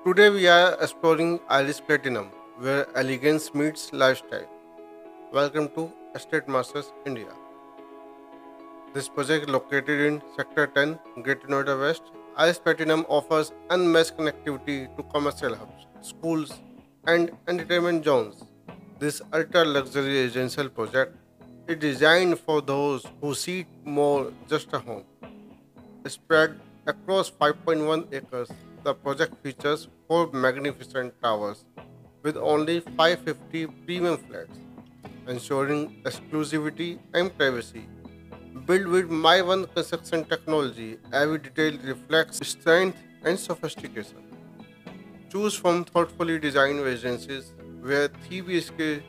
Today we are exploring Iris Platinum, where elegance meets lifestyle. Welcome to Estate Masters India. This project located in Sector 10, Greater Noida West. Iris Platinum offers unmatched connectivity to commercial hubs, schools, and entertainment zones. This ultra-luxury residential project is designed for those who seek more just a home. Spread across 5.1 acres, the project features four magnificent towers with only 550 premium flats, ensuring exclusivity and privacy. Built with My One construction technology, every detail reflects strength and sophistication. Choose from thoughtfully designed residences where 3 BHK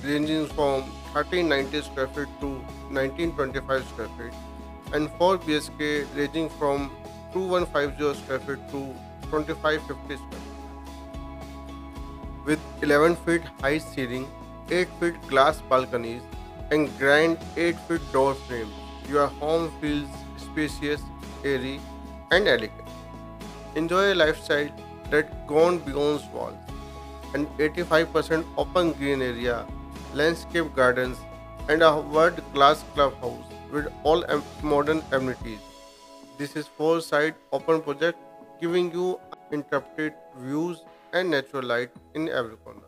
ranging from 1390 square feet to 1925 square feet and 4 BHK ranging from 2150 square feet to 2550 square feet. With 11 feet high ceiling, 8 feet glass balconies, and grand 8 feet door frames, your home feels spacious, airy, and elegant. Enjoy a lifestyle that goes beyond walls. An 85% open green area, landscape gardens, and a world-class clubhouse with all modern amenities. This is four-side open project giving you uninterrupted views and natural light in every corner.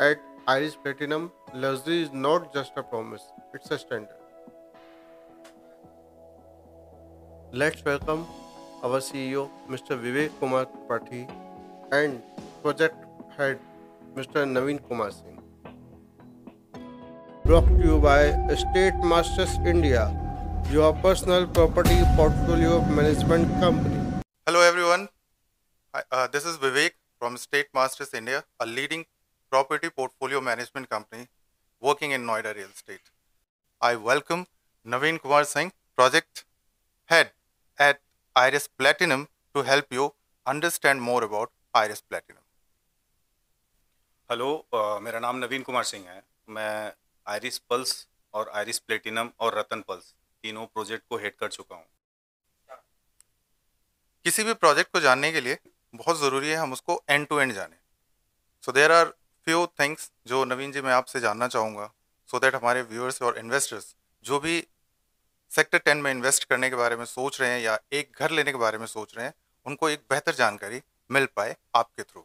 At Iris Platinum, luxury is not just a promise, it's a standard. Let's welcome our CEO, Mr. Vivek Kumar Tripathi, and project head, Mr. Naveen Kumar Singh. Brought to you by Estate Masters India, your personal property portfolio management company. Hello everyone, this is Vivek from State Masters India, a leading property portfolio management company working in Noida real estate. I welcome Naveen Kumar Singh, project head at Iris Platinum, to help you understand more about Iris Platinum. Hello मेरा नाम नवीन कुमार सिंह है। मैं iris pulse और iris platinum और रतन pulse तीनों project को head कर चुका हूँ। किसी भी प्रोजेक्ट को जानने के लिए बहुत ज़रूरी है हम उसको एंड टू एंड जाने। So there are few things जो नवीन जी मैं आपसे जानना चाहूँगा, सो दैट हमारे व्यूअर्स और इन्वेस्टर्स जो भी सेक्टर 10 में इन्वेस्ट करने के बारे में सोच रहे हैं या एक घर लेने के बारे में सोच रहे हैं, उनको एक बेहतर जानकारी मिल पाए आपके थ्रू।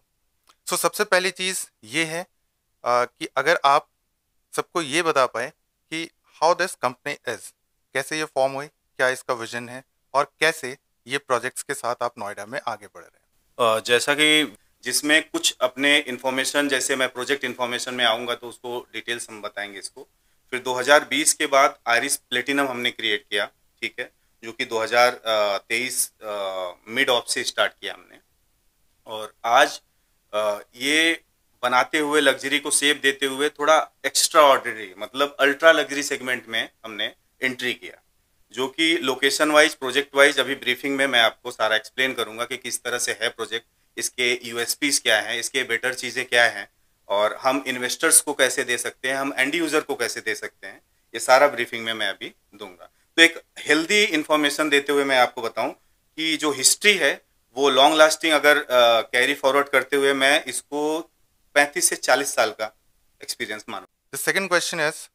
सो सबसे पहली चीज़ ये है कि अगर आप सबको ये बता पाए कि हाउ दिस कंपनी इज, कैसे ये फॉर्म हुई, क्या इसका विजन है और कैसे ये प्रोजेक्ट्स के साथ आप नोएडा में आगे बढ़ रहे हैं। जैसा कि जिसमें कुछ अपने इन्फॉर्मेशन, जैसे मैं प्रोजेक्ट इन्फॉर्मेशन में आऊँगा तो उसको डिटेल्स हम बताएंगे इसको। फिर 2020 के बाद आइरिस प्लेटिनम हमने क्रिएट किया, ठीक है, जो कि 2023 मिड ऑफ से स्टार्ट किया हमने। और आज ये बनाते हुए, लग्जरी को सेव देते हुए, थोड़ा एक्स्ट्रा ऑर्डिनरी मतलब अल्ट्रा लग्जरी सेगमेंट में हमने एंट्री किया, जो कि लोकेशन वाइज, प्रोजेक्ट वाइज अभी ब्रीफिंग में मैं आपको सारा एक्सप्लेन करूंगा कि किस तरह से है प्रोजेक्ट, इसके यूएसपीज क्या हैं, इसके बेटर चीज़ें क्या हैं और हम इन्वेस्टर्स को कैसे दे सकते हैं, हम एंड यूजर को कैसे दे सकते हैं, ये सारा ब्रीफिंग में मैं अभी दूंगा। तो एक हेल्दी इंफॉर्मेशन देते हुए मैं आपको बताऊं कि जो हिस्ट्री है वो लॉन्ग लास्टिंग अगर कैरी फॉरवर्ड करते हुए मैं इसको 35 से 40 साल का एक्सपीरियंस मानूं। The second question is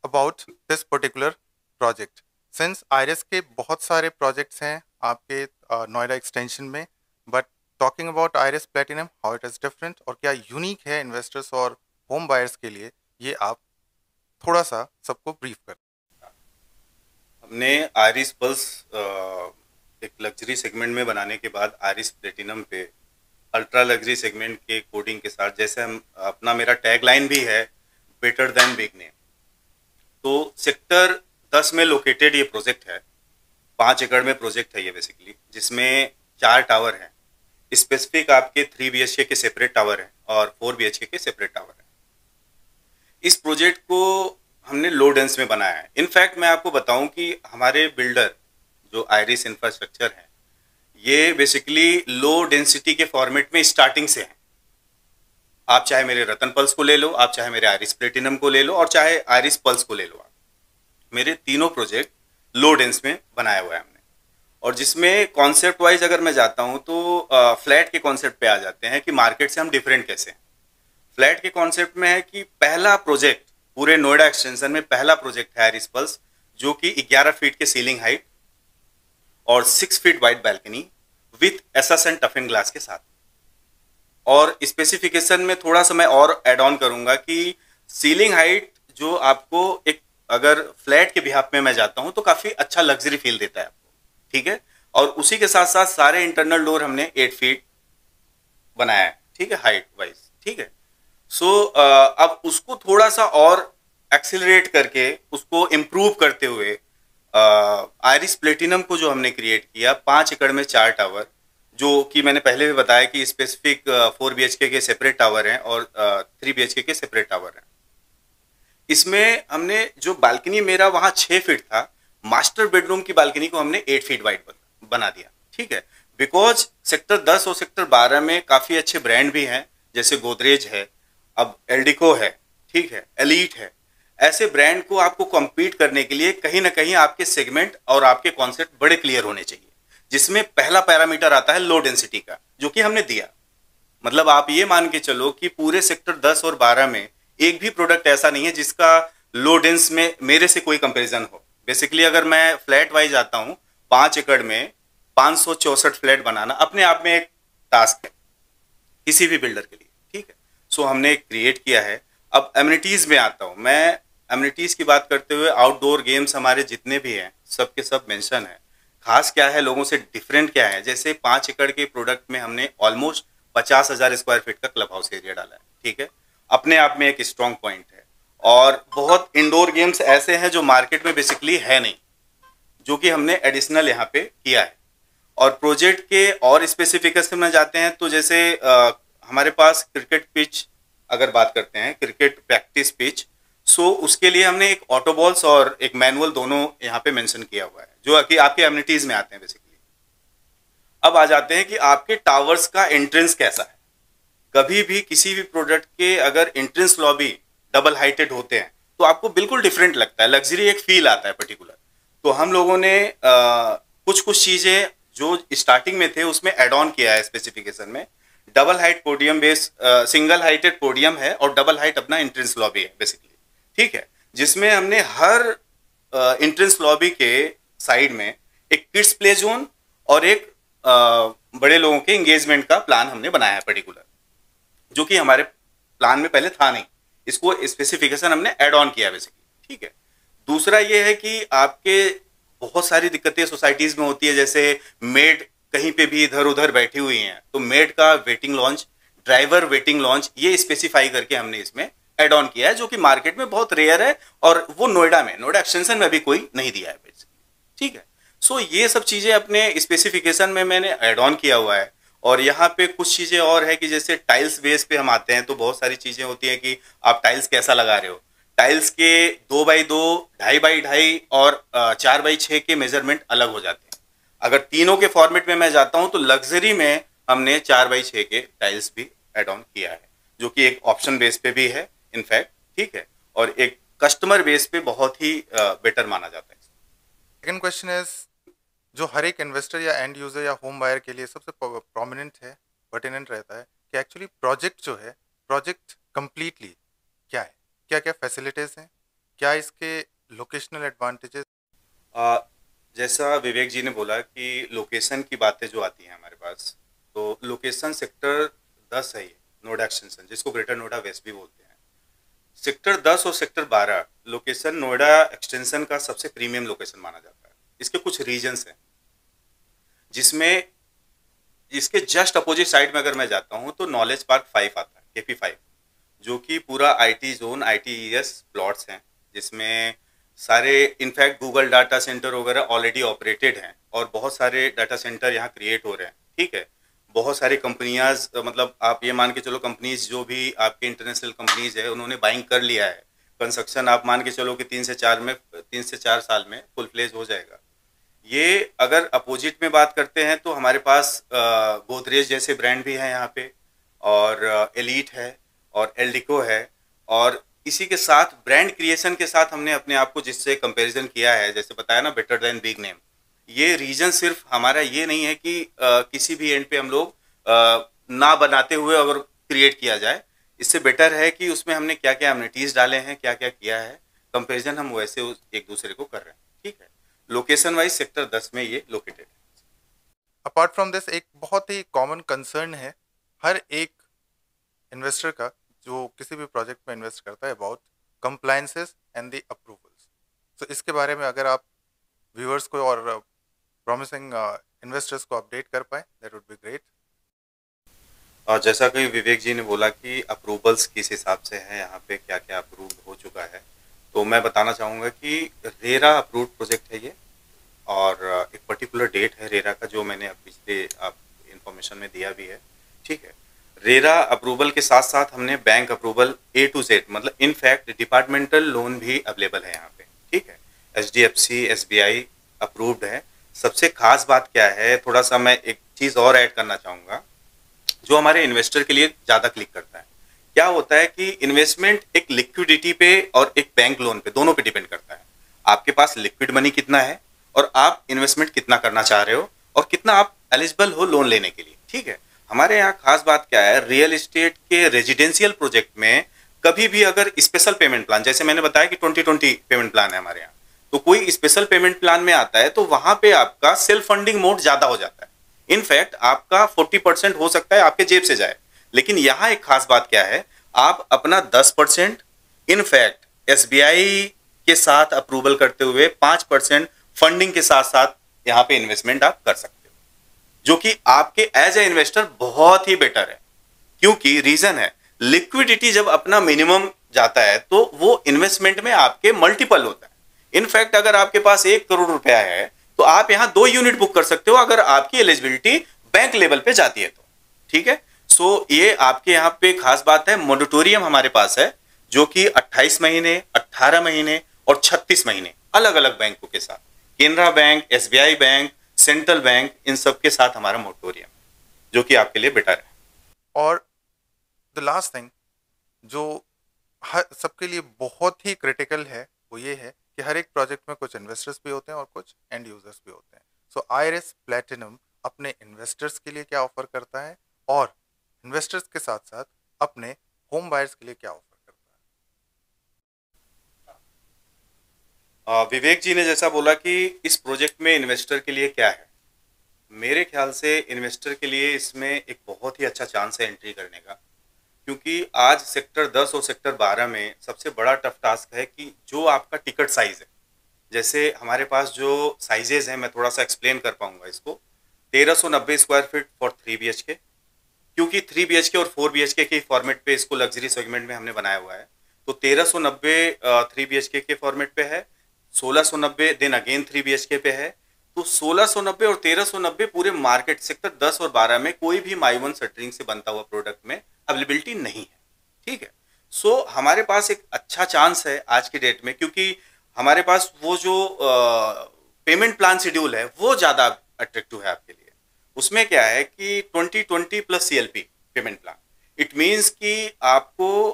about this particular project. Since Iris के बहुत सारे प्रोजेक्ट्स हैं आपके नोएडा एक्सटेंशन में, but talking about Iris Platinum, how it is different और क्या यूनिक है इन्वेस्टर्स और होम बायर्स के लिए, ये आप थोड़ा सा सबको ब्रीफ कर। हमने आइरिस पल्स एक लग्जरी सेगमेंट में बनाने के बाद आइरिस प्लेटिनम पे अल्ट्रा लग्जरी सेगमेंट के कोडिंग के साथ, जैसे हम अपना, मेरा टैगलाइन भी है बेटर देन बिग नेम। तो सेक्टर 10 में लोकेटेड ये प्रोजेक्ट है, 5 एकड़ में प्रोजेक्ट है ये बेसिकली, जिसमें 4 टावर हैं। स्पेसिफिक आपके 3 BHK के सेपरेट टावर हैं और 4 BHK के सेपरेट टावर हैं। इस प्रोजेक्ट को हमने लो डेंस में बनाया है। इनफैक्ट मैं आपको बताऊं कि हमारे बिल्डर जो आइरिस इंफ्रास्ट्रक्चर है, ये बेसिकली लो डेंसिटी के फॉर्मेट में स्टार्टिंग से है। आप चाहे मेरे रतन पल्स को ले लो, आप चाहे मेरे आइरिस प्लेटिनम को ले लो और चाहे आइरिस पल्स को ले लो, आप मेरे तीनों प्रोजेक्ट लो डेंस में बनाया हुआ है हमने। और जिसमें कॉन्सेप्ट वाइज अगर मैं जाता हूँ तो फ्लैट के कॉन्सेप्ट पे आ जाते हैं कि मार्केट से हम डिफरेंट कैसे हैं। फ्लैट के कॉन्सेप्ट में है कि पहला प्रोजेक्ट पूरे नोएडा एक्सटेंशन में पहला प्रोजेक्ट है आइरिस पल्स, जो कि 11 फीट के सीलिंग हाइट और 6 feet wide balcony with SS and toughen glass के साथ। और स्पेसिफिकेशन में थोड़ा सा मैं और ऐड ऑन करूंगा कि सीलिंग हाइट जो आपको एक, अगर फ्लैट के बिहाफ में मैं जाता हूं तो काफी अच्छा लग्जरी फील देता है आपको, ठीक है। और उसी के साथ साथ सारे इंटरनल डोर हमने 8 फीट बनाया है, ठीक है, हाइट वाइज, ठीक है। सो अब उसको थोड़ा सा और एक्सिलरेट करके उसको इम्प्रूव करते हुए आइरिस प्लेटिनम को जो हमने क्रिएट किया 5 एकड़ में 4 टावर, जो कि मैंने पहले भी बताया कि स्पेसिफिक 4 BHK के सेपरेट टावर हैं और 3 BHK के सेपरेट टावर हैं। इसमें हमने जो बालकनी मेरा वहां 6 फीट था, मास्टर बेडरूम की बालकनी को हमने 8 फीट वाइड बना दिया, ठीक है। बिकॉज सेक्टर 10 और सेक्टर 12 में काफी अच्छे ब्रांड भी हैं, जैसे गोदरेज है, अब एल्डिको है, ठीक है, एलीट है। ऐसे ब्रांड को आपको compete करने के लिए कहीं ना कहीं आपके सेगमेंट और आपके कॉन्सेप्ट बड़े क्लियर होने चाहिए, जिसमें पहला पैरामीटर आता है लो डेंसिटी का, जो कि हमने दिया। मतलब आप ये मान के चलो कि पूरे सेक्टर 10 और 12 में एक भी प्रोडक्ट ऐसा नहीं है जिसका लो डेंस में मेरे से कोई कंपैरिजन हो। बेसिकली अगर मैं फ्लैट वाइज आता हूं, 5 एकड़ में 564 फ्लैट बनाना अपने आप में एक टास्क है किसी भी बिल्डर के लिए, ठीक है। सो हमने क्रिएट किया है। अब एमिनिटीज में आता हूं मैं। एमिनिटीज की बात करते हुए आउटडोर गेम्स हमारे जितने भी हैं सब के सब मेंशन है। खास क्या है, लोगों से डिफरेंट क्या है, जैसे 5 एकड़ के प्रोडक्ट में हमने ऑलमोस्ट 50,000 स्क्वायर फीट का क्लब हाउस एरिया डाला है, ठीक है। अपने आप में एक स्ट्रॉन्ग पॉइंट है। और बहुत इंडोर गेम्स ऐसे हैं जो मार्केट में बेसिकली है नहीं, जो कि हमने एडिशनल यहाँ पे किया है। और प्रोजेक्ट के और स्पेसिफिकेशन में जाते हैं तो जैसे हमारे पास क्रिकेट पिच अगर बात करते हैं, क्रिकेट प्रैक्टिस पिच, सो उसके लिए हमने एक ऑटोबॉल्स और एक मैनुअल दोनों यहाँ पे मेंशन किया हुआ है, जो कि आपके एमिनिटीज में आते हैं बेसिकली। अब आ जाते हैं कि आपके टावर्स का एंट्रेंस कैसा है। कभी भी किसी भी प्रोडक्ट के अगर एंट्रेंस लॉबी डबल हाइटेड होते हैं तो आपको बिल्कुल डिफरेंट लगता है, लग्जरी एक फील आता है पर्टिकुलर। तो हम लोगों ने कुछ कुछ चीजें जो स्टार्टिंग में थे उसमें एड ऑन किया है स्पेसिफिकेशन में। Double height podium base, single heighted podium है और डबल हाइट अपना एंट्रेंस लॉबी है बेसिकली, ठीक है। जिसमें हमने हर एंट्रेंस लॉबी के साइड में एक किड्स प्ले जोन और एक बड़े लोगों के एंगेजमेंट का प्लान हमने बनाया है पर्टिकुलर, जो कि हमारे प्लान में पहले था नहीं। इसको स्पेसिफिकेशन हमने ऐड ऑन किया बेसिकली, ठीक है। दूसरा ये है कि आपके बहुत सारी दिक्कतें सोसाइटीज में होती है, जैसे मेड कहीं पे भी इधर उधर बैठी हुई हैं, तो मेड का waiting launch, driver waiting launch, ये स्पेसिफाई करके हमने इसमें ऐड ऑन किया है, जो कि मार्केट में बहुत रेयर है और वो नोएडा एक्सटेंशन में भी कोई नहीं दिया है बेसिकली, ठीक है। सो ये सब चीजें अपने स्पेसिफिकेशन में मैंने ऐड ऑन किया हुआ है। और यहाँ पे कुछ चीजें और है कि जैसे टाइल्स बेस पे हम आते हैं तो बहुत सारी चीजें होती हैं कि आप टाइल्स कैसा लगा रहे हो। टाइल्स के 2x2, 2.5x2 और 4x6 के मेजरमेंट अलग हो जाते हैं। अगर तीनों के फॉर्मेट में मैं जाता हूं तो लग्जरी में हमने 4x6 के टाइल्स भी एड ऑन किया है, जो कि एक ऑप्शन बेस पे भी है इनफैक्ट, ठीक है। और एक कस्टमर बेस पे बहुत ही बेटर माना जाता है। सेकंड क्वेश्चन इज, जो हर एक इन्वेस्टर या एंड यूजर या होम बायर के लिए सबसे प्रोमिनेंट है, पर्टिनेंट रहता है कि एक्चुअली प्रोजेक्ट जो है, प्रोजेक्ट कंप्लीटली क्या है, क्या क्या फैसिलिटीज हैं, क्या इसके लोकेशनल एडवांटेजेस। जैसा विवेक जी ने बोला कि लोकेशन की बातें जो आती हैं हमारे पास, तो लोकेशन सेक्टर 10 है, ये नोएडा एक्सटेंशन, जिसको ग्रेटर नोएडा वेस्ट भी बोलते हैं। सेक्टर 10 और सेक्टर 12 लोकेशन नोएडा एक्सटेंशन का सबसे प्रीमियम लोकेशन माना जाता है। इसके कुछ रीजंस हैं, जिसमें इसके जस्ट अपोजिट साइड में अगर मैं जाता हूं तो नॉलेज पार्क 5 आता है, KP5, जो कि पूरा IT जोन, ITES प्लॉट्स हैं, जिसमें सारे इनफैक्ट गूगल डाटा सेंटर वगैरह ऑलरेडी ऑपरेटेड हैं और बहुत सारे डाटा सेंटर यहाँ क्रिएट हो रहे हैं, ठीक है। बहुत सारी कंपनियां, मतलब आप ये मान के चलो कंपनीज जो भी आपके इंटरनेशनल कंपनीज है उन्होंने बाइंग कर लिया है। कंस्ट्रक्शन आप मान के चलो कि 3 से 4 साल में फुल फ्लेज हो जाएगा। ये अगर अपोजिट में बात करते हैं तो हमारे पास गोदरेज जैसे ब्रांड भी हैं यहाँ पे, और एलीट है और एल्डिको है। और इसी के साथ ब्रांड क्रिएशन के साथ हमने अपने आप को जिससे कंपैरिजन किया है, जैसे बताया ना बेटर देन बिग नेम, ये रीजन सिर्फ हमारा ये नहीं है कि किसी भी एंड पे हम लोग ना बनाते हुए अगर क्रिएट किया जाए, इससे बेटर है कि उसमें हमने क्या क्या एमिनिटीज डाले हैं, क्या क्या किया है, कंपेरिजन हम वैसे एक दूसरे को कर रहे हैं। ठीक है, लोकेशन वाइज सेक्टर 10 में ये लोकेटेड है। अपार्ट फ्रॉम दिस, एक बहुत ही कॉमन कंसर्न है हर एक इन्वेस्टर का जो किसी भी प्रोजेक्ट में इन्वेस्ट करता है, about compliances and the approvals. तो इसके बारे में अगर आप व्यूअर्स को और प्रॉमिसिंग इन्वेस्टर्स को अपडेट कर पाए, दैट वुड बी ग्रेट। और जैसा कि विवेक जी ने बोला कि अप्रूवल्स किस हिसाब से है, यहाँ पे क्या क्या अप्रूव हो चुका है, तो मैं बताना चाहूँगा कि रेरा अप्रूव्ड प्रोजेक्ट है ये, और एक पर्टिकुलर डेट है रेरा का जो मैंने अब पिछले इंफॉर्मेशन में दिया भी है। ठीक है, रेरा अप्रूवल के साथ साथ हमने bank approval A to Z, मतलब इनफैक्ट डिपार्टमेंटल लोन भी अवेलेबल है यहाँ पे। ठीक है, HDFC SBI अप्रूव्ड है। सबसे खास बात क्या है, थोड़ा सा मैं एक चीज़ और ऐड करना चाहूँगा जो हमारे इन्वेस्टर के लिए ज़्यादा क्लिक करता है। क्या होता है कि इन्वेस्टमेंट एक लिक्विडिटी पे और एक बैंक लोन पे, दोनों पे डिपेंड करता है। आपके पास लिक्विड मनी कितना है और आप इन्वेस्टमेंट कितना करना चाह रहे हो और कितना आप एलिजिबल हो लोन लेने के लिए। ठीक है, हमारे यहाँ खास बात क्या है, रियल एस्टेट के रेजिडेंशियल प्रोजेक्ट में कभी भी अगर स्पेशल पेमेंट प्लान, जैसे मैंने बताया कि 2020 पेमेंट प्लान है हमारे यहाँ, तो कोई स्पेशल पेमेंट प्लान में आता है तो वहां पे आपका सेल्फ फंडिंग मोड ज्यादा हो जाता है। इनफैक्ट आपका 40% हो सकता है आपके जेब से जाए, लेकिन यहाँ एक खास बात क्या है, आप अपना 10%, इनफैक्ट SBI के साथ अप्रूवल करते हुए 5% फंडिंग के साथ साथ यहाँ पे इन्वेस्टमेंट आप कर सकते हो, जो कि आपके एज ए इन्वेस्टर बहुत ही बेटर है। क्योंकि रीजन है, लिक्विडिटी जब अपना मिनिमम जाता है तो वो इन्वेस्टमेंट में आपके मल्टीपल होता है। इनफैक्ट अगर आपके पास 1 करोड़ रुपया है तो आप यहां 2 यूनिट बुक कर सकते हो अगर आपकी एलिजिबिलिटी बैंक लेवल पे जाती है तो। ठीक है, सो ये आपके यहाँ पे खास बात है। मोरेटोरियम हमारे पास है जो कि 28 महीने, 18 महीने और 36 महीने अलग अलग बैंकों के साथ, Canara bank, SBI bank, central bank, इन सब के साथ हमारा मोरेटोरियम जो कि आपके लिए बेटर है। और द लास्ट थिंग जो हर सबके लिए बहुत ही क्रिटिकल है वो ये है कि हर एक प्रोजेक्ट में कुछ इन्वेस्टर्स भी होते हैं और कुछ एंड यूजर्स भी होते हैं। सो आईरिस प्लैटिनम अपने इन्वेस्टर्स के लिए क्या ऑफर करता है और इन्वेस्टर्स के साथ साथ अपने होम बायर्स के लिए क्या ऑफर करता है। विवेक जी ने जैसा बोला कि इस प्रोजेक्ट में इन्वेस्टर के लिए क्या है, मेरे ख्याल से इन्वेस्टर के लिए इसमें एक बहुत ही अच्छा चांस है एंट्री करने का। क्योंकि आज सेक्टर 10 और सेक्टर 12 में सबसे बड़ा टफ टास्क है कि जो आपका टिकट साइज है, जैसे हमारे पास जो साइजेज हैं, मैं थोड़ा सा एक्सप्लेन कर पाऊंगा इसको। 1390 स्क्वायर फीट फॉर 3 BHK, क्योंकि 3 BHK और 4 BHK के फॉर्मेट पे इसको लग्जरी सेगमेंट में हमने बनाया हुआ है, तो 1390 3 BHK के फॉर्मेट पे है, 1690 देन अगेन 3 BHK पे है। तो 1690 और 1390 पूरे मार्केट सेक्टर 10 और 12 में कोई भी माइवन शटरिंग से बनता हुआ प्रोडक्ट में अवेलेबिलिटी नहीं है। ठीक है, सो हमारे पास एक अच्छा चांस है आज के डेट में, क्योंकि हमारे पास वो जो पेमेंट प्लान शेड्यूल है वो ज़्यादा अट्रैक्टिव है आपके लिए। उसमें क्या है कि 2020 plus CLP payment plan, it means कि आपको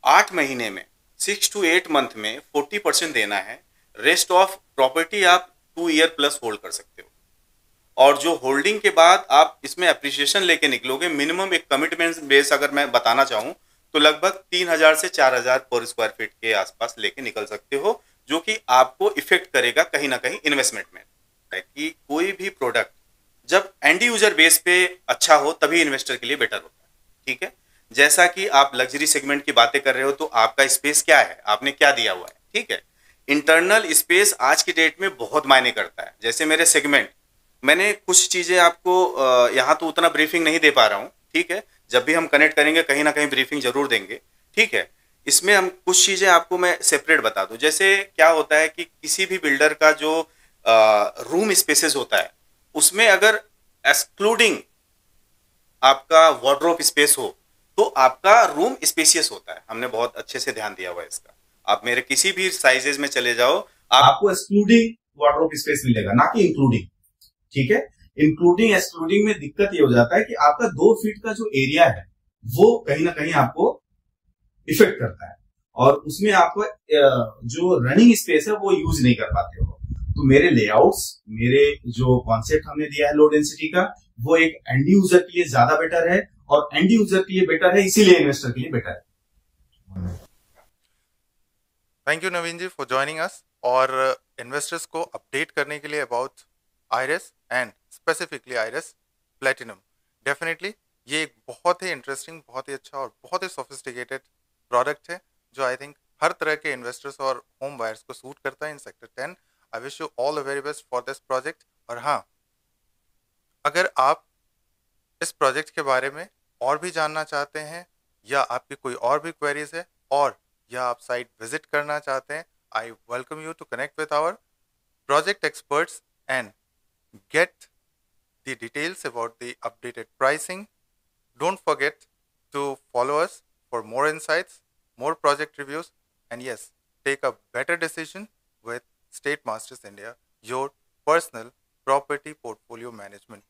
8 महीने में 6 to 8 मंथ में 40% देना है, रेस्ट ऑफ प्रॉपर्टी आप 2 ईयर प्लस होल्ड कर सकते हो। और जो होल्डिंग के बाद आप इसमें अप्रिसिएशन लेके निकलोगे, मिनिमम एक कमिटमेंट बेस अगर मैं बताना चाहूँ तो लगभग 3000 से 4000 पर स्क्वायर फीट के आसपास लेके निकल सकते हो, जो कि आपको इफेक्ट करेगा कहीं ना कहीं इन्वेस्टमेंट में। कि कोई भी प्रोडक्ट जब एंड यूजर बेस पे अच्छा हो तभी इन्वेस्टर के लिए बेटर होता है। ठीक है, जैसा कि आप लग्जरी सेगमेंट की बातें कर रहे हो, तो आपका स्पेस क्या है, आपने क्या दिया हुआ है। ठीक है, इंटरनल स्पेस आज की डेट में बहुत मायने करता है। जैसे मेरे सेगमेंट, मैंने कुछ चीज़ें आपको यहाँ तो उतना ब्रीफिंग नहीं दे पा रहा हूँ। ठीक है, जब भी हम कनेक्ट करेंगे कहीं ना कहीं ब्रीफिंग जरूर देंगे। ठीक है, इसमें हम कुछ चीज़ें आपको मैं सेपरेट बता दूँ। जैसे क्या होता है कि किसी भी बिल्डर का जो रूम स्पेसेस होता है, उसमें अगर एक्सक्लूडिंग आपका वार्डरोब स्पेस हो तो आपका रूम स्पेसियस होता है। हमने बहुत अच्छे से ध्यान दिया हुआ है इसका। आप मेरे किसी भी साइजेस में चले जाओ, आपको एक्सक्लूडिंग वार्डरोब स्पेस मिलेगा, ना कि इंक्लूडिंग। ठीक है, इंक्लूडिंग एक्सक्लूडिंग में दिक्कत ये हो जाता है कि आपका 2 फीट का जो एरिया है वो कहीं ना कहीं आपको इफेक्ट करता है और उसमें आपको जो रनिंग स्पेस है वो यूज नहीं कर पाते हो। तो मेरे लेआउट्स, मेरे जो कॉन्सेप्ट हमने दिया है लो डेंसिटी का, वो एक एंड यूजर के लिए ज्यादा बेटर है, और एंड यूजर के लिए बेटर है, इसीलिए इन्वेस्टर के लिए बेटर है। Thank you Naveen ji for joining us, और इन्वेस्टर्स को अपडेट करने के लिए about Iris and specifically Iris Platinum. Definitely ये एक बहुत ही इंटरेस्टिंग, बहुत ही अच्छा और बहुत ही सोफिस्टिकेटेड प्रोडक्ट है जो आई थिंक हर तरह के इन्वेस्टर्स और होम बायर्स को सूट करता है in sector 10। I wish you all the very best for this project. और हाँ, अगर आप इस प्रोजेक्ट के बारे में और भी जानना चाहते हैं, या आपकी कोई और भी क्वेरीज है, और या आप साइट विजिट करना चाहते हैं, I welcome you to connect with our project experts and get the details about the updated pricing. Don't forget to follow us for more insights, more project reviews, and yes, take a better decision with State Masters India, your personal property portfolio management